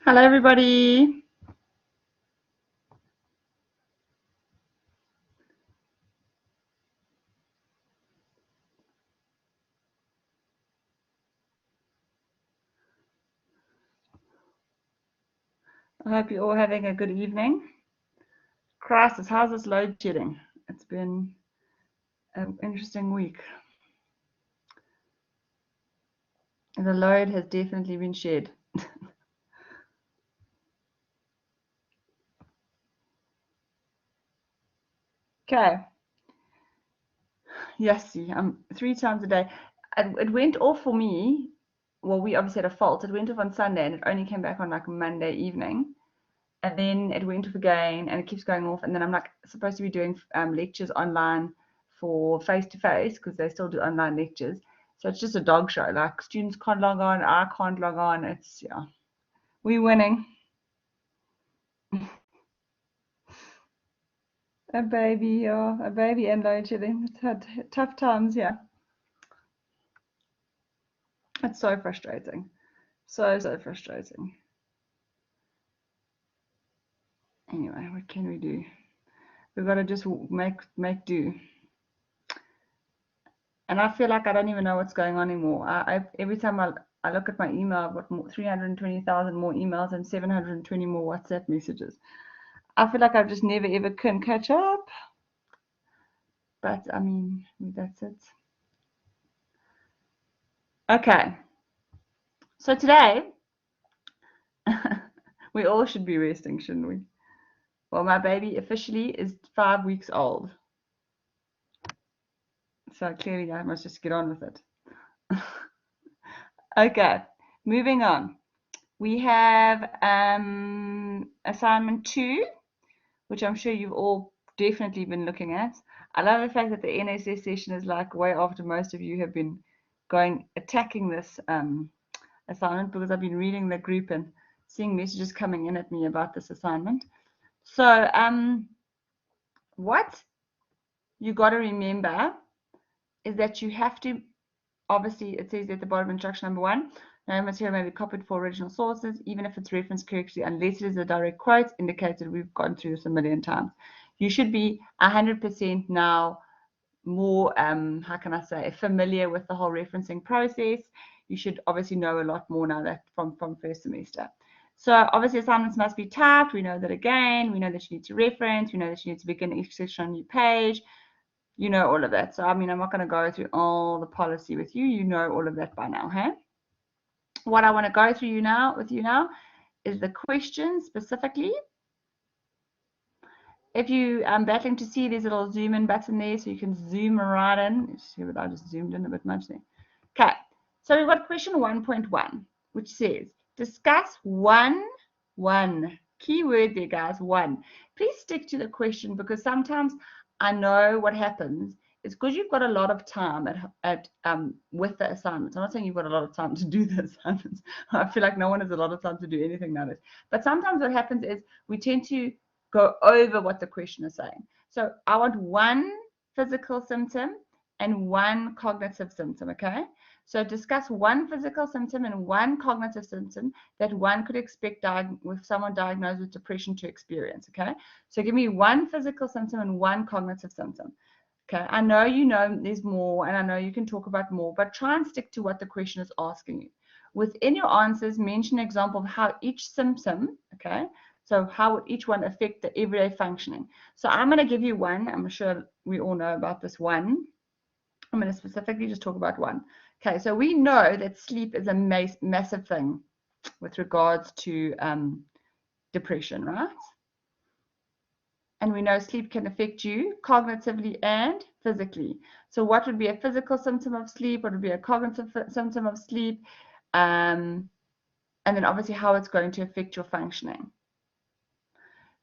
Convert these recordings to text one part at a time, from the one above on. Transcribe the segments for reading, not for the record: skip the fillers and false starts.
Hello, everybody. I hope you're all having a good evening. Crisis, how's this load shedding? It's been an interesting week. The load has definitely been shed. Okay. Yes, see, 3 times a day. It went off for me. Well, we obviously had a fault. It went off on Sunday and it only came back on like Monday evening. And then it went off again and it keeps going off. And then I'm like supposed to be doing lectures online for face-to-face because they still do online lectures. So it's just a dog show. Like students can't log on, I can't log on. It's, yeah, we're winning. A baby, yeah, a baby and load shedding. It's had tough times, yeah. It's so frustrating. So frustrating. Anyway, what can we do? We've got to just make do. And I feel like I don't even know what's going on anymore. Every time I look at my email, I've got 320,000 more emails and 720 more WhatsApp messages. I feel like I just never ever can catch up. But I mean, that's it. Okay. So today, we all should be resting, shouldn't we? Well, my baby officially is 5 weeks old. So clearly I must just get on with it. Okay, moving on. We have assignment 2, which I'm sure you've all definitely been looking at. I love the fact that the NSS session is like way after most of you have been attacking this assignment, because I've been reading the group and seeing messages coming in at me about this assignment. So what you got to remember is that you have to, obviously it says at the bottom, instruction number 1, no material may be copied for original sources, even if it's referenced correctly, unless it is a direct quote, indicated. We've gone through this a million times. You should be 100% now more, how can I say, familiar with the whole referencing process. You should obviously know a lot more now that from first semester. So obviously assignments must be typed. We know that again. We know that you need to reference. We know that you need to begin each section on a new page. You know all of that. So I mean, I'm not going to go through all the policy with you. You know all of that by now, hey? What I want to go through with you now is the question specifically. If you are battling to see, there's a little zoom in button there, so you can zoom right in. See what I just zoomed in a bit much there. Okay, so we've got question 1.1, which says, discuss one keyword there, guys, one. Please stick to the question, because sometimes I know what happens is because you've got a lot of time with the assignments. I'm not saying you've got a lot of time to do the assignments. I feel like no one has a lot of time to do anything nowadays. But sometimes what happens is we tend to go over what the question is saying. So I want one physical symptom and one cognitive symptom, okay? So discuss one physical symptom and one cognitive symptom that one could expect with someone diagnosed with depression to experience, okay? So give me one physical symptom and one cognitive symptom. Okay, I know you know there's more, and I know you can talk about more, but try and stick to what the question is asking you. Within your answers, mention an example of how each symptom, okay, so how would each one affect the everyday functioning. So I'm going to give you one. I'm sure we all know about this one. I'm going to specifically just talk about one. Okay, so we know that sleep is a massive thing with regards to depression, right? And we know sleep can affect you cognitively and physically. So what would be a physical symptom of sleep? What would be a cognitive symptom of sleep? And then obviously how it's going to affect your functioning.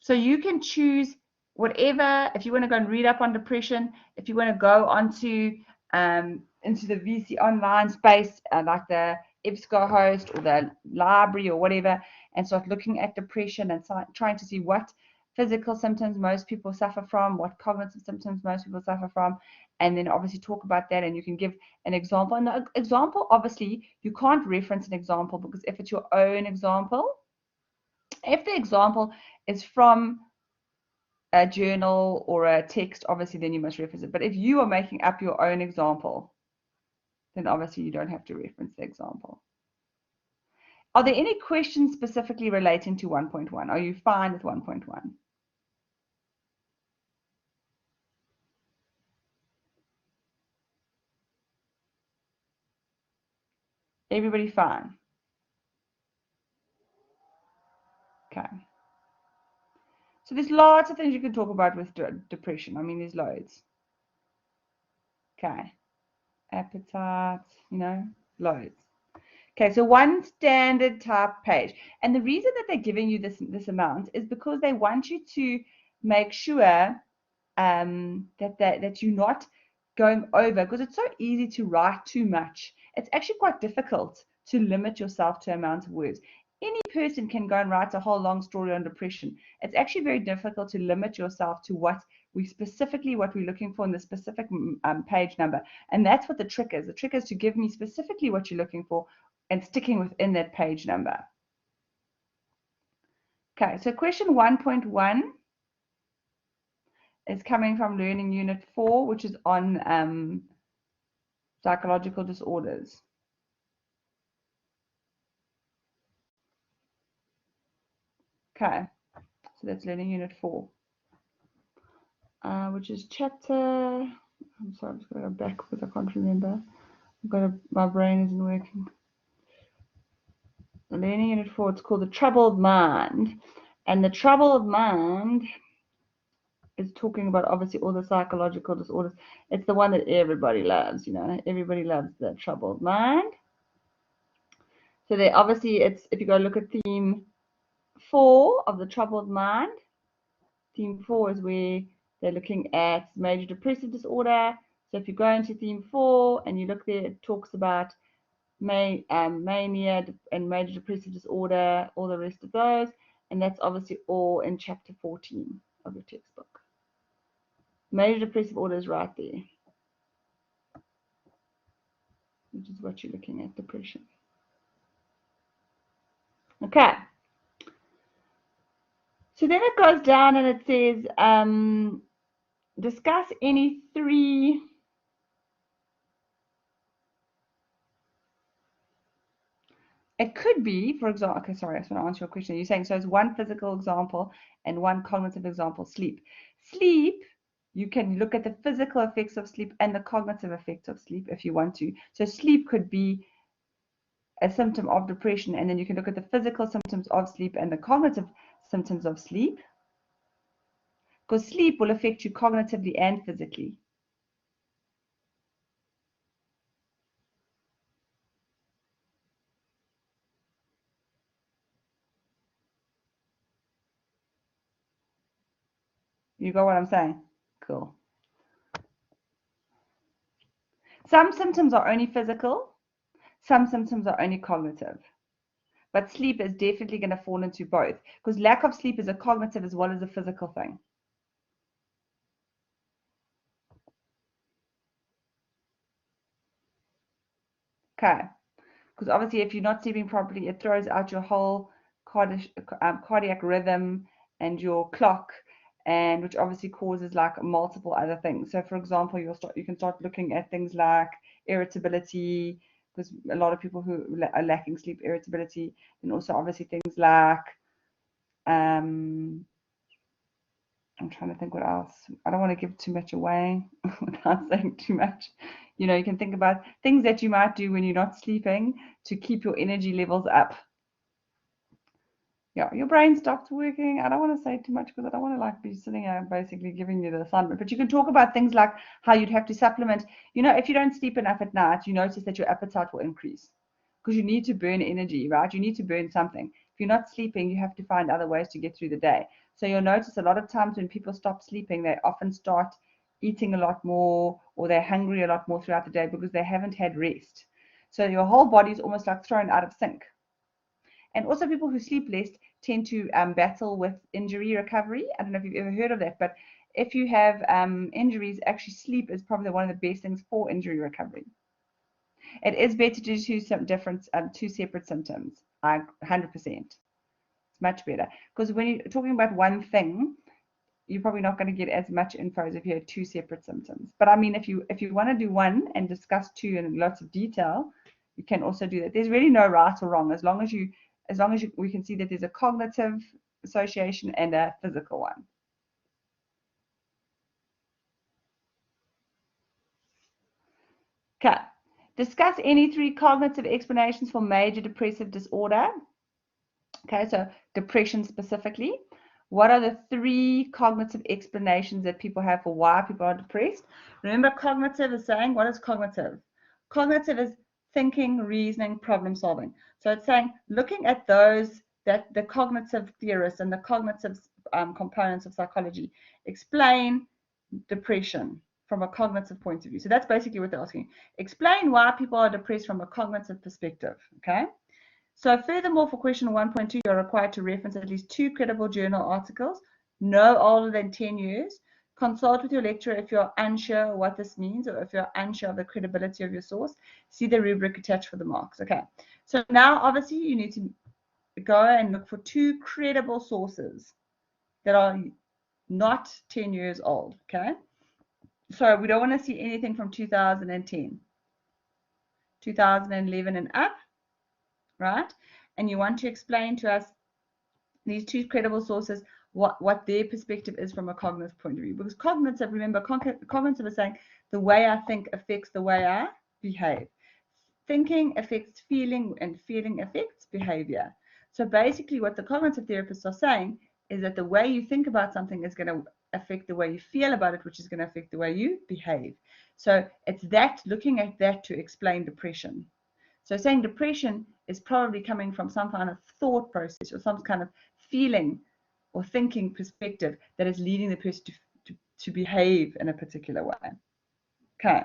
So you can choose whatever. If you want to go and read up on depression, if you want to go onto into the VC online space, like the EBSCO or the library or whatever, and start looking at depression and trying to see what physical symptoms most people suffer from, what cognitive symptoms most people suffer from, and then obviously talk about that, and you can give an example. And the example, obviously, you can't reference an example, because if it's your own example, If the example is from a journal or a text, obviously then you must reference it. But if you are making up your own example, then obviously you don't have to reference the example. Are there any questions specifically relating to 1.1? Are you fine with 1.1? Everybody fine? Okay. So there's lots of things you can talk about with depression. I mean, there's loads. Okay. Appetite, you know, loads. Okay, so one standard type page. And the reason that they're giving you this amount is because they want you to make sure that you're not going over, because it's so easy to write too much. It's actually quite difficult to limit yourself to amount of words. Any person can go and write a whole long story on depression. It's actually very difficult to limit yourself to what we're looking for in the specific page number. And that's what the trick is. The trick is to give me specifically what you're looking for and sticking within that page number. Okay, so question 1.1 is coming from Learning Unit 4, which is on psychological disorders. Okay, so that's Learning Unit 4, which is chapter, I'm sorry, I'm just going to go back because I can't remember. My brain isn't working. Learning Unit 4, it's called The Troubled Mind. And the troubled mind is talking about obviously all the psychological disorders. It's the one that everybody loves, you know. Everybody loves the troubled mind. So they obviously, it's, if you go look at theme 4 of the troubled mind, theme 4 is where they're looking at major depressive disorder. So if you go into theme 4 and you look there, it talks about mania and major depressive disorder, all the rest of those, and that's obviously all in chapter 14 of your textbook. Major depressive order is right there, which is what you're looking at, depression. Okay. So then it goes down and it says, discuss any 3 it could be, for example, okay, sorry, I just want to answer your question. You're saying, so it's one physical example and one cognitive example, sleep. Sleep, you can look at the physical effects of sleep and the cognitive effects of sleep if you want to. So sleep could be a symptom of depression, and then you can look at the physical symptoms of sleep and the cognitive symptoms of sleep, because sleep will affect you cognitively and physically. You got what I'm saying? Cool. Some symptoms are only physical, some symptoms are only cognitive. But sleep is definitely going to fall into both, because lack of sleep is a cognitive as well as a physical thing. Okay, because obviously if you're not sleeping properly, it throws out your whole cardiac rhythm and your clock, and which obviously causes like multiple other things. So for example, you can start looking at things like irritability, because a lot of people who are lacking sleep, irritability, and also obviously things like I'm trying to think what else. I don't want to give too much away without saying too much. You know, you can think about things that you might do when you're not sleeping to keep your energy levels up. Yeah, your brain stops working. I don't want to say too much because I don't want to like be sitting here basically giving you the assignment. But you can talk about things like how you'd have to supplement. You know, if you don't sleep enough at night, you notice that your appetite will increase because you need to burn energy, right? You need to burn something. If you're not sleeping, you have to find other ways to get through the day. So you'll notice a lot of times when people stop sleeping, they often start eating a lot more or they're hungry a lot more throughout the day because they haven't had rest. So your whole body is almost like thrown out of sync. And also people who sleep less tend to battle with injury recovery. I don't know if you've ever heard of that, but if you have injuries, actually sleep is probably one of the best things for injury recovery. It is better to do two separate symptoms, 100%. It's much better. Because when you're talking about one thing, you're probably not going to get as much info as if you had two separate symptoms. But I mean, if you want to do one and discuss two in lots of detail, you can also do that. There's really no right or wrong, as long as we can see that there's a cognitive association and a physical one. Okay. Discuss any 3 cognitive explanations for major depressive disorder. Okay, so depression specifically. What are the 3 cognitive explanations that people have for why people are depressed? Remember, cognitive is saying, what is cognitive? Cognitive is thinking, reasoning, problem solving. So it's saying, looking at those, that the cognitive theorists and the cognitive components of psychology explain depression from a cognitive point of view. So that's basically what they're asking. Explain why people are depressed from a cognitive perspective. Okay. So furthermore, for question 1.2, you're required to reference at least 2 credible journal articles, no older than 10 years. Consult with your lecturer if you're unsure what this means, or if you're unsure of the credibility of your source. See the rubric attached for the marks. Okay. So now, obviously, you need to go and look for 2 credible sources that are not 10 years old. Okay. So we don't want to see anything from 2010, 2011 and up, right? And you want to explain to us, these 2 credible sources, what their perspective is from a cognitive point of view. Because cognitive, remember, cognitive is saying the way I think affects the way I behave. Thinking affects feeling, and feeling affects behavior. So basically what the cognitive therapists are saying is that the way you think about something is going to affect the way you feel about it, which is going to affect the way you behave. So it's that, looking at that to explain depression. So saying depression is probably coming from some kind of thought process or some kind of feeling or thinking perspective that is leading the person to behave in a particular way. Okay.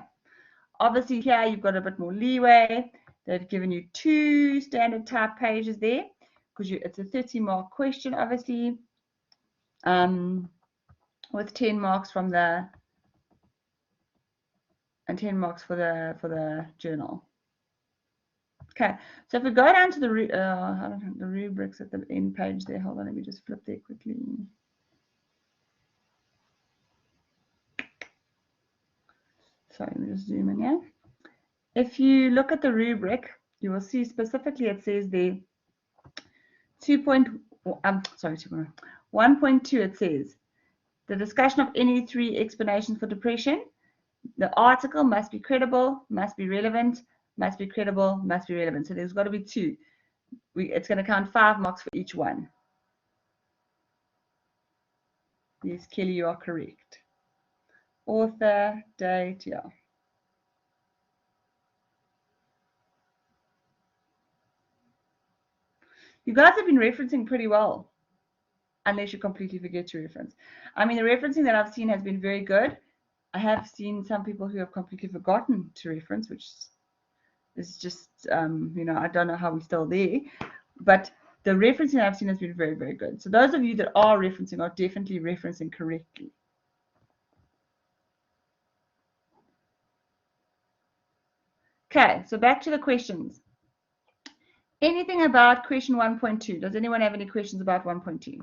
Obviously here you've got a bit more leeway. They've given you 2 standard type pages there, because it's a 30-mark question, obviously, with 10 marks from the, and 10 marks for the journal. Okay, so if we go down to the rubrics at the end page there, hold on, let me just flip there quickly. Sorry, let me just zoom in here. If you look at the rubric, you will see specifically it says there 1.2, it says the discussion of any 3 explanations for depression. The article must be credible, must be relevant, must be credible, must be relevant. So there's got to be 2. It's going to count 5 marks for each one. Yes, Kelly, you are correct. Author, date, yeah. You guys have been referencing pretty well, unless you completely forget to reference. I mean, the referencing that I've seen has been very good. I have seen some people who have completely forgotten to reference, which is just, you know, I don't know how we're still there. But the referencing I've seen has been very, very good. So those of you that are referencing are definitely referencing correctly. Okay, so back to the questions. Anything about question 1.2? Does anyone have any questions about 1.2?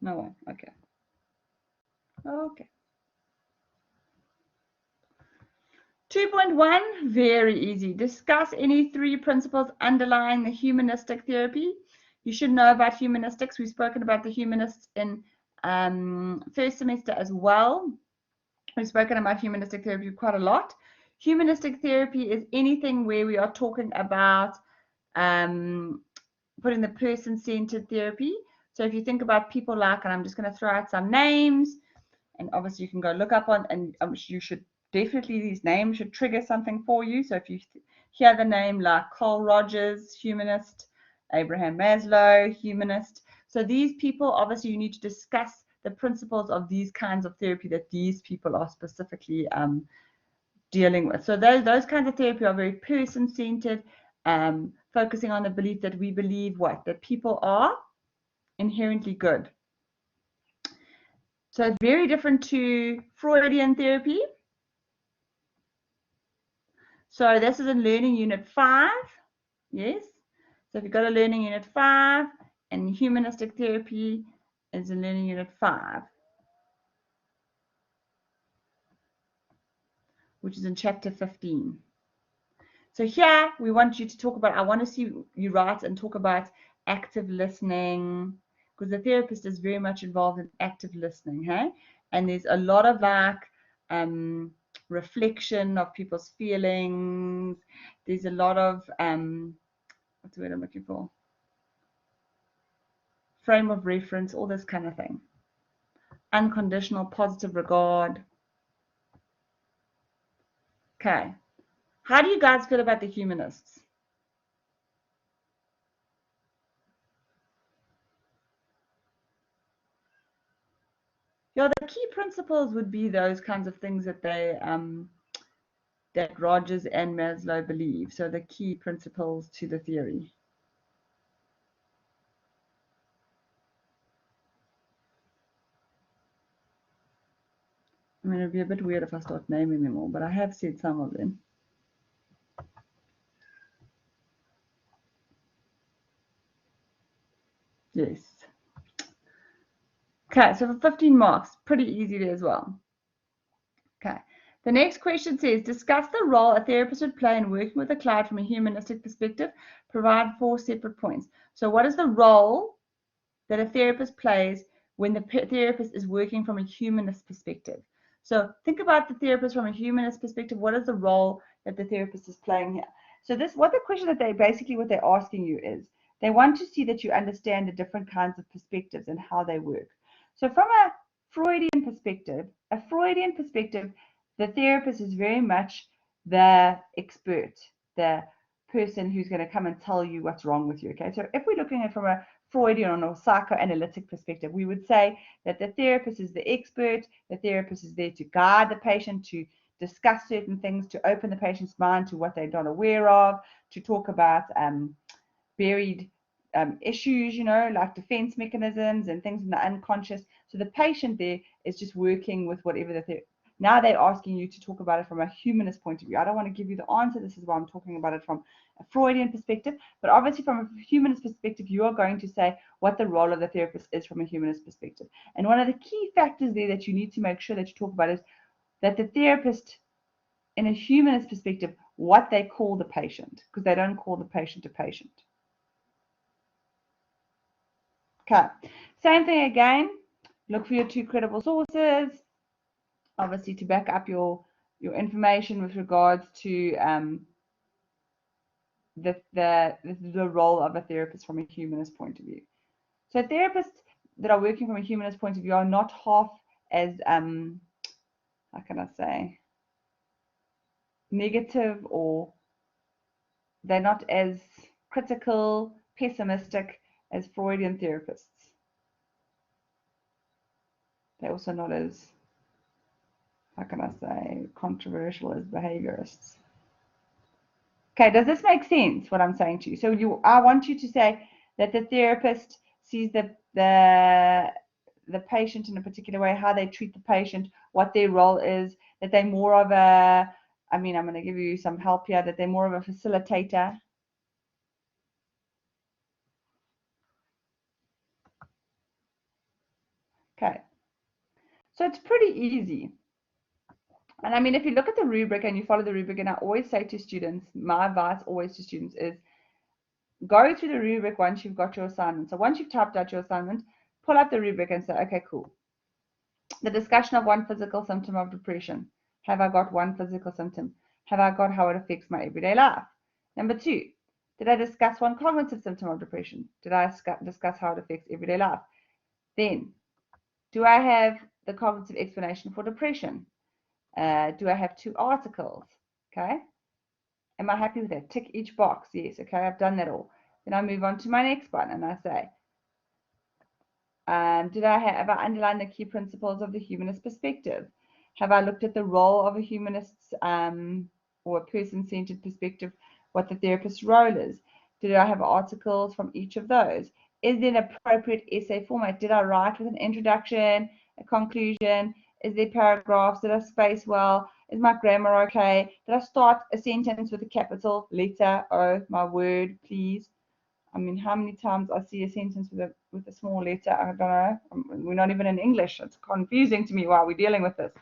No one. Okay. Okay. 2.1, very easy. Discuss any 3 principles underlying the humanistic therapy. You should know about humanistics. We've spoken about the humanists in first semester as well. We've spoken about humanistic therapy quite a lot. Humanistic therapy is anything where we are talking about putting the person-centered therapy. So if you think about people like, and I'm just going to throw out some names, and obviously you can go look up on, and you should definitely, these names should trigger something for you. So if you hear the name like Carl Rogers, humanist, Abraham Maslow, humanist. So these people, obviously you need to discuss the principles of these kinds of therapy that these people are specifically dealing with. So those kinds of therapy are very person-centered, focusing on the belief that we believe what? That people are inherently good. So it's very different to Freudian therapy. So this is in learning unit 5. Yes. So if you've got a learning unit 5 and humanistic therapy is in learning unit 5, which is in chapter 15. So here we want you to talk about, I want to see you write and talk about active listening, because the therapist is very much involved in active listening, hey? And there's a lot of like reflection of people's feelings. There's a lot of what's the word I'm looking for? Frame of reference, all this kind of thing. Unconditional positive regard. Okay. How do you guys feel about the humanists? Yeah, the key principles would be those kinds of things that they that Rogers and Maslow believe. So the key principles to the theory. I mean, it'd be a bit weird if I start naming them all, but I have said some of them. Yes. Okay, so for 15 marks, pretty easy there as well. Okay. The next question says, discuss the role a therapist would play in working with a client from a humanistic perspective. Provide 4 separate points. So what is the role that a therapist plays when the therapist is working from a humanist perspective? So think about the therapist from a humanist perspective. What is the role that the therapist is playing here? So what they're asking you is, they want to see that you understand the different kinds of perspectives and how they work. So from a Freudian perspective, the therapist is very much the expert, the person who's going to come and tell you what's wrong with you. Okay, so if we're looking at it from a Freudian or psychoanalytic perspective, we would say that the therapist is the expert. The therapist is there to guide the patient, to discuss certain things, to open the patient's mind to what they're not aware of, to talk about buried issues, like defense mechanisms and things in the unconscious. So the patient there is just working with whatever now they're asking you to talk about it from a humanist point of view. I don't want to give you the answer. This is why I'm talking about it from a Freudian perspective. But obviously, from a humanist perspective, you are going to say what the role of the therapist is from a humanist perspective. And one of the key factors there that you need to make sure that you talk about is that the therapist, in a humanist perspective, what they call the patient, because they don't call the patient a patient. Okay. Same thing again. Look for your 2 credible sources, obviously, to back up your information with regards to the role of a therapist from a humanist point of view. So therapists that are working from a humanist point of view are not half as how can I say, negative, or they're not as critical, pessimistic as Freudian therapists. They're also not as, how can I say, controversial as behaviorists. Okay, does this make sense, what I'm saying to you? So I want you to say that the therapist sees the patient in a particular way, how they treat the patient, what their role is, that they're more of a, I'm going to give you some help here, that they're more of a facilitator. Okay, so it's pretty easy. And if you look at the rubric and you follow the rubric, and I always say to students, my advice always to students is, go through the rubric once you've got your assignment. So once you've typed out your assignment, pull up the rubric and say, okay, cool. The discussion of one physical symptom of depression. Have I got one physical symptom? Have I got how it affects my everyday life? Number 2, did I discuss one cognitive symptom of depression? Did I discuss how it affects everyday life? Then, do I have the cognitive explanation for depression? Do I have 2 articles? Okay. Am I happy with that? Tick each box. Yes. Okay, I've done that all. Then I move on to my next one and I say, have I underlined the key principles of the humanist perspective? Have I looked at the role of a humanist or a person-centered perspective, what the therapist's role is? Did I have articles from each of those? Is there an appropriate essay format? Did I write with an introduction, a conclusion? Is there paragraphs? Did I space well? Is my grammar okay? Did I start a sentence with a capital letter O? My word, please. I mean, how many times I see a sentence with a small letter? I don't know. We're not even in English. It's confusing to me why we're dealing with this.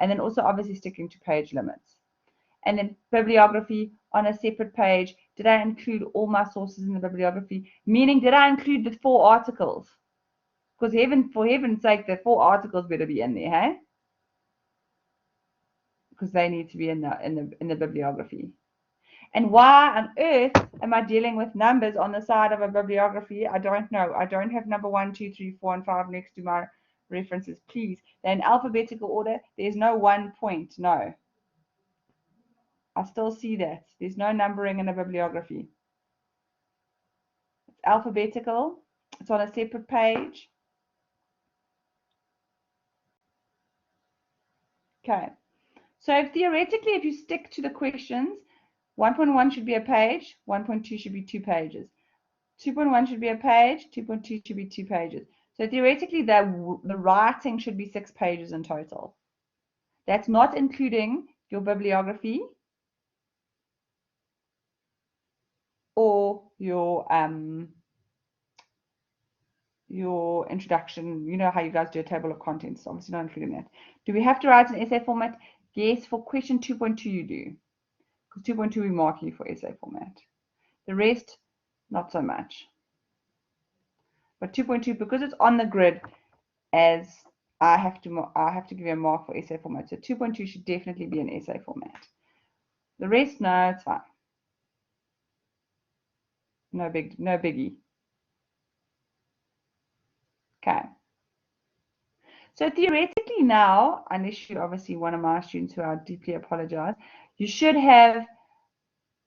And then also obviously sticking to page limits. And then bibliography on a separate page. Did I include all my sources in the bibliography? Meaning, did I include the 4 articles? Because for heaven's sake, the 4 articles better be in there, hey? Because they need to be in the bibliography. And why on earth am I dealing with numbers on the side of a bibliography? I don't know. I don't have number 1, 2, 3, 4, and 5 next to my references. Please, they're in alphabetical order. There's no 1 point. No. I still see that. There's no numbering in a bibliography. It's alphabetical. It's on a separate page. Okay. So theoretically, if you stick to the questions, 1.1 should be a page, 1.2 should be 2 pages. 2.1 should be a page, 2.2 should be 2 pages. So theoretically, the writing should be 6 pages in total. That's not including your bibliography or your introduction. You know how you guys do a table of contents. Obviously not including that. Do we have to write in essay format? Yes, for question 2.2 you do. Because 2.2 we mark you for essay format. The rest, not so much. But 2.2, because it's on the grid, as I have to give you a mark for essay format. So 2.2 should definitely be an essay format. The rest, no, it's fine. No biggie. Okay. So theoretically now, unless you're obviously one of my students who I deeply apologize, you should have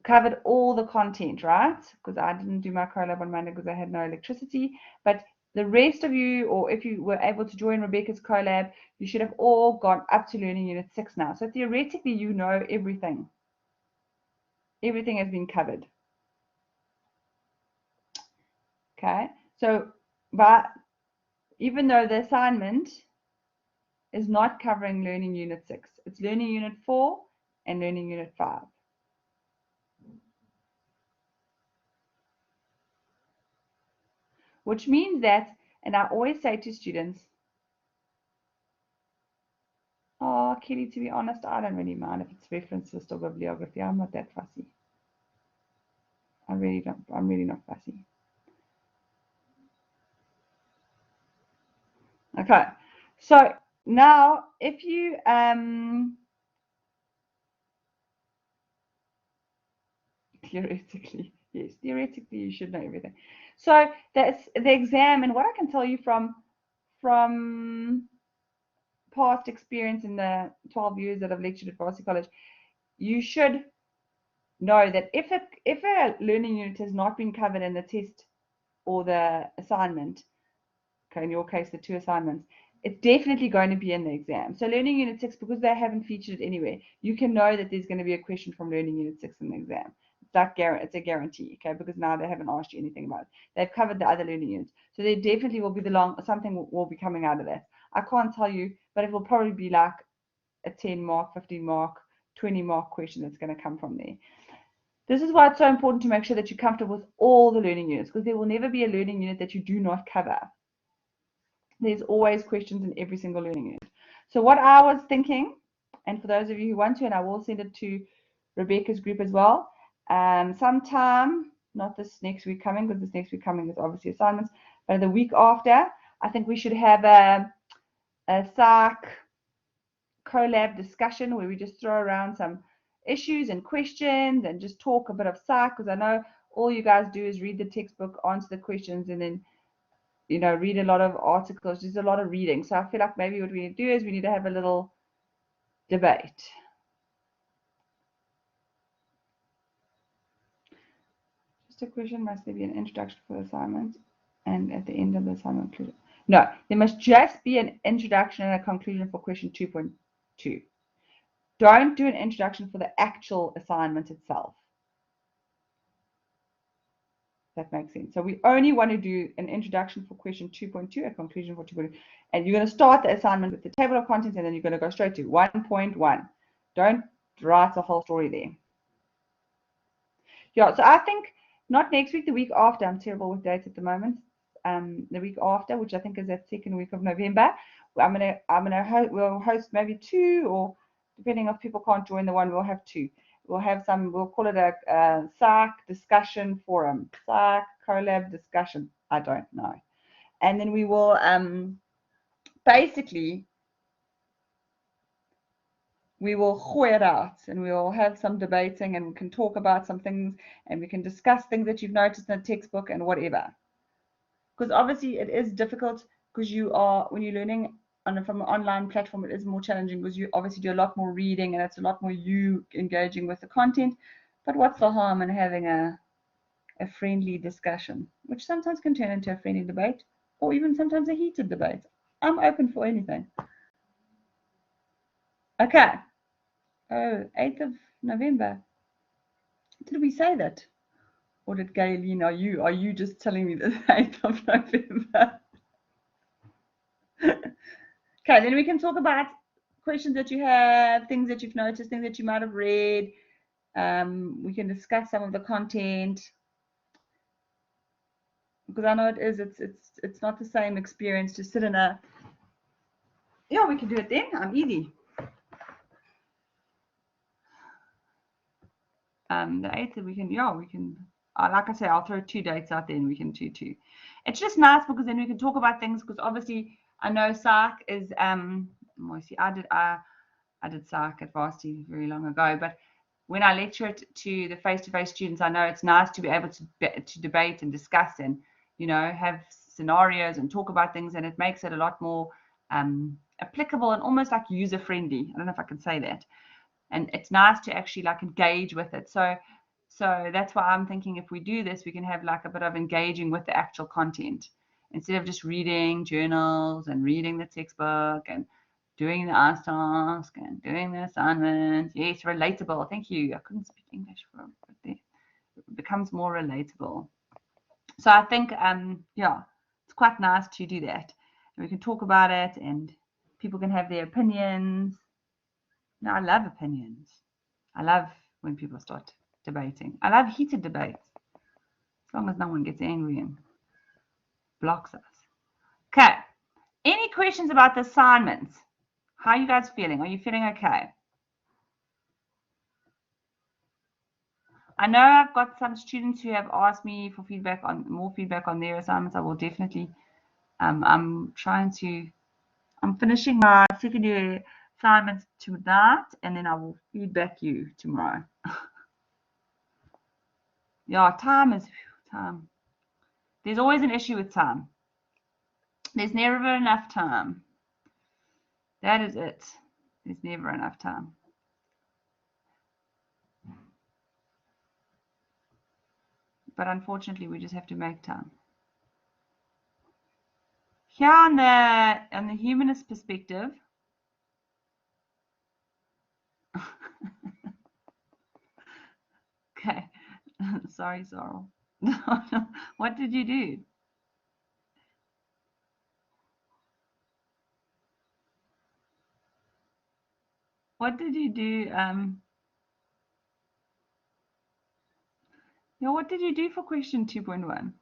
covered all the content, right? Because I didn't do my Collab on Monday because I had no electricity. But the rest of you, or if you were able to join Rebecca's Collab, you should have all gone up to Learning Unit 6 now. So theoretically, you know everything. Everything has been covered. Okay, so but even though the assignment is not covering Learning Unit 6, it's Learning Unit 4 and Learning Unit 5. Which means that, and I always say to students, oh, Kelly, to be honest, I don't really mind if it's reference list or bibliography. I'm not that fussy. I'm really not fussy. Okay, so now if you theoretically, yes, theoretically you should know everything. So that's the exam, and what I can tell you from past experience in the 12 years that I've lectured at Varsity College, you should know that if a learning unit has not been covered in the test or the assignment, okay, in your case the 2 assignments, it's definitely going to be in the exam. So Learning Unit 6, because they haven't featured it anywhere, you can know that there's going to be a question from Learning Unit 6 in the exam. It's a guarantee, okay, because now they haven't asked you anything about it. They've covered the other learning units. So there definitely will be something will be coming out of that. I can't tell you, but it will probably be like a 10 mark, 15 mark, 20 mark question that's going to come from there. This is why it's so important to make sure that you're comfortable with all the learning units, because there will never be a learning unit that you do not cover. There's always questions in every single learning unit. So what I was thinking, and for those of you who want to, and I will send it to Rebecca's group as well, sometime, not this next week coming, because this next week coming is obviously assignments, but the week after, I think we should have a PSYC Collab discussion where we just throw around some issues and questions and just talk a bit of PSYC, because I know all you guys do is read the textbook, answer the questions, and then read a lot of articles. There's a lot of reading. So I feel like maybe what we need to do is we need to have a little debate. Just a question, must there be an introduction for the assignment and at the end of the assignment conclusion? No, there must just be an introduction and a conclusion for question 2.2. Don't do an introduction for the actual assignment itself. That makes sense. So we only want to do an introduction for question 2.2, a conclusion for 2.2, and you're going to start the assignment with the table of contents, and then you're going to go straight to 1.1. Don't write the whole story there. Yeah, so I think not next week, the week after. I'm terrible with dates at the moment. The week after, which I think is that second week of November, we'll host maybe 2, or depending if people can't join the one, we'll have 2. We'll have some, we'll call it a PSYC discussion forum, PSYC Collab discussion, I don't know. And then we will basically, we will gooi it out, and we will have some debating, and we can talk about some things, and we can discuss things that you've noticed in the textbook and whatever. Because obviously it is difficult, because you are, when you're learning from an online platform, it is more challenging because you obviously do a lot more reading, and it's a lot more you engaging with the content. But what's the harm in having a friendly discussion, which sometimes can turn into a friendly debate, or even sometimes a heated debate? I'm open for anything. Okay. Oh, 8th of November. Did we say that? Or did Gayleen, are you just telling me the 8th of November? Okay, then we can talk about questions that you have, things that you've noticed, things that you might have read. We can discuss some of the content, because I know it's not the same experience to sit in a. Yeah, we can do it then. I'm easy. The 8th, we can. Like I say, I'll throw 2 dates out there, and we can do 2. It's just nice because then we can talk about things, because obviously I know PSYC is well, see, I did PSYC at varsity very long ago, but when I lecture it to the face-to-face students, I know it's nice to be able to debate and discuss, and have scenarios and talk about things, and it makes it a lot more applicable and almost like user-friendly. I don't know if I can say that. And it's nice to actually like engage with it. So that's why I'm thinking if we do this, we can have like a bit of engaging with the actual content, instead of just reading journals and reading the textbook and doing the ICE task and doing the assignment. Yes, relatable. Thank you. I couldn't speak English for a bit there. It becomes more relatable. So I think, yeah, it's quite nice to do that. And we can talk about it, and people can have their opinions. No, I love opinions. I love when people start debating. I love heated debates, as long as no one gets angry and blocks us. Okay. Any questions about the assignments? How are you guys feeling? Are you feeling okay? I know I've got some students who have asked me for more feedback on their assignments. I will definitely. I'm finishing my secondary assignments tonight, and then I will feedback you tomorrow. Yeah, time. There's always an issue with time. There's never enough time. That is it. There's never enough time. But unfortunately, we just have to make time. Here on the humanist perspective, okay. Sorry, Sorrel. What did you do? What did you do? What did you do for question 2.1?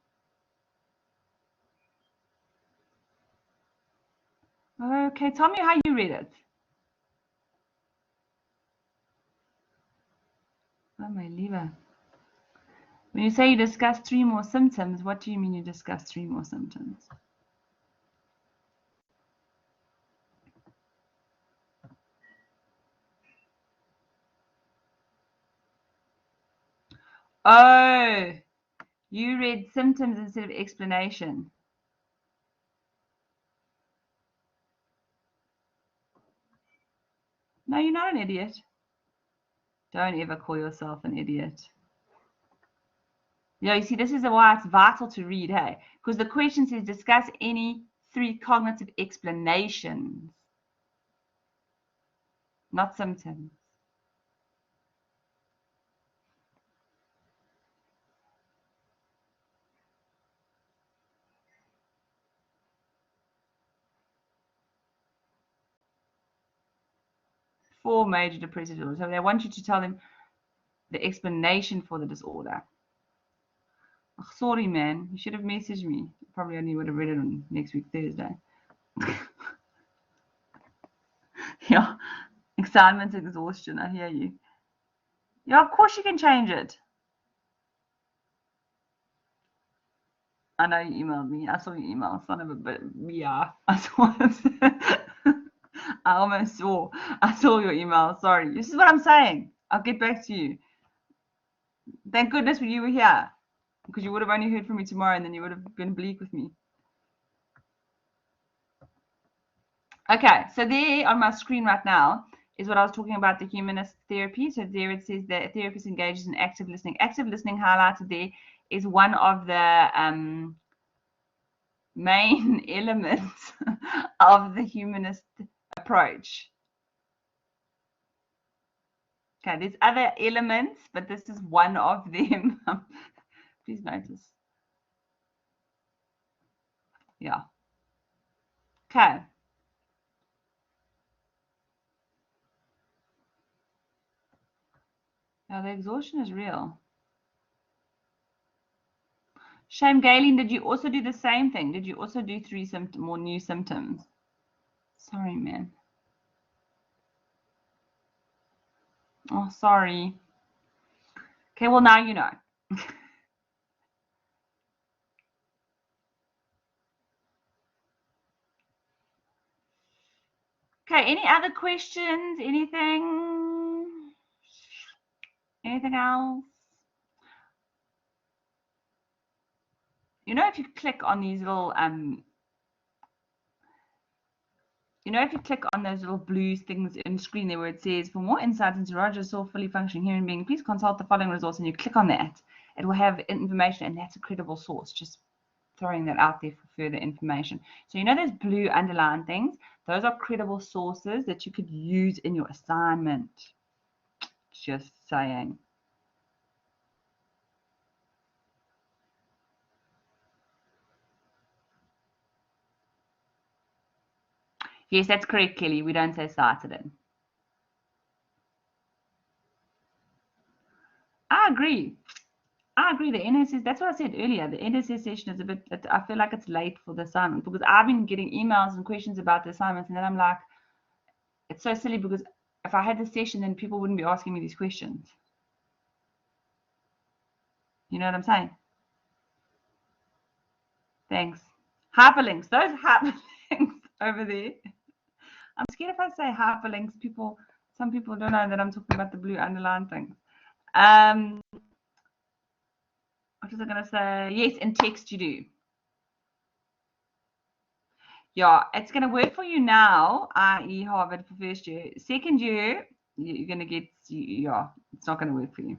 Okay, tell me how you read it. Oh, my lieber. When you say you discuss 3 more symptoms, what do you mean you discuss 3 more symptoms? Oh, you read symptoms instead of explanation. No, you're not an idiot. Don't ever call yourself an idiot. Yeah, you see, this is why it's vital to read, hey? Because the question says discuss any 3 cognitive explanations, not symptoms. 4 major depressive disorders. So they want you to tell them the explanation for the disorder. Oh, sorry, man. You should have messaged me. Probably only would have read it on next week, Thursday. Yeah. Excitement, exhaustion. I hear you. Yeah, of course you can change it. I know you emailed me. I saw your email. Son of a bit. Yeah. I saw it. I almost saw. I saw your email. Sorry. This is what I'm saying. I'll get back to you. Thank goodness you were here, because you would have only heard from me tomorrow and then you would have been bleak with me. Okay, so there on my screen right now is what I was talking about, the humanist therapy. So there it says that a therapist engages in active listening. Active listening highlighted there is one of the main elements of the humanist approach. Okay, there's other elements, but this is one of them. Please notice. Yeah. Okay. Now the exhaustion is real. Shame, Galen, did you also do the same thing? Did you also do 3 more new symptoms? Sorry, man. Oh, sorry. Okay, well, now you know. Okay, any other questions? Anything? Anything else? You know, if you click on these little you know, if you click on those little blue things in screen there where it says, for more insight into Roger Saul, fully functioning human being, please consult the following resource, and you click on that, it will have information, and that's a credible source. Just throwing that out there for further information. So you know those blue underlined things? Those are credible sources that you could use in your assignment. Just saying. Yes, that's correct, Kelly. We don't say cited in. I agree. I agree. The NSS, that's what I said earlier. The NSS session is a bit, I feel like it's late for the assignment, because I've been getting emails and questions about the assignments, and then I'm like, it's so silly, because if I had the session, then people wouldn't be asking me these questions. You know what I'm saying? Thanks. Hyperlinks, those hyperlinks over there. I'm scared if I say hyperlinks, some people don't know that I'm talking about the blue underline things. What was I going to say? Yes, in text you do. Yeah, it's going to work for you now, i.e. Harvard for first year. Second year, you're going to get, yeah, it's not going to work for you.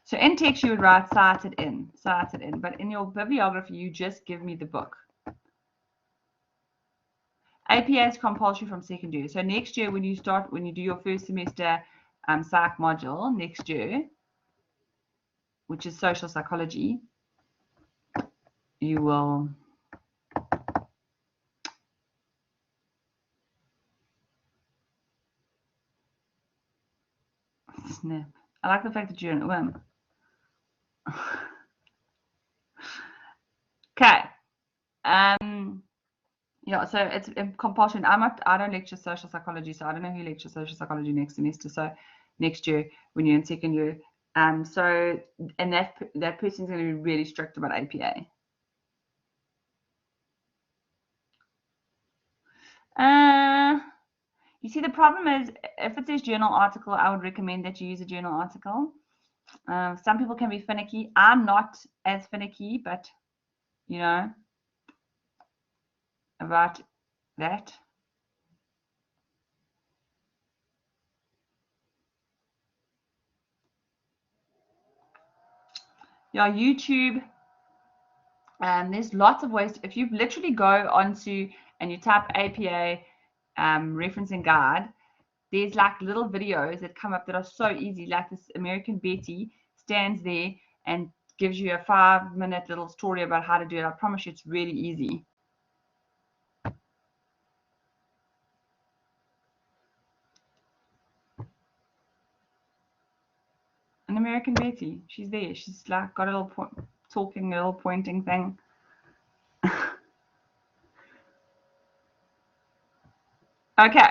So in text, you would write cited in, but in your bibliography, you just give me the book. APA is compulsory from second year. So next year, when you do your first semester psych module next year, which is social psychology, you will snap. I like the fact that you're an worm. Okay. Yeah, so it's compulsion. I don't lecture social psychology, so I don't know who lectures social psychology next semester. So next year, when you're in second year, and that person's going to be really strict about APA. You see, the problem is, if it says journal article, I would recommend that you use a journal article. Some people can be finicky. I'm not as finicky, but you know about that. Yeah, YouTube. There's lots of ways. If you literally go onto and you type APA referencing guide, there's like little videos that come up that are so easy. Like this American Betty stands there and gives you a 5-minute little story about how to do it. I promise you, it's really easy. An American Betty. She's there. She's like got a little talking, a little pointing thing. Okay.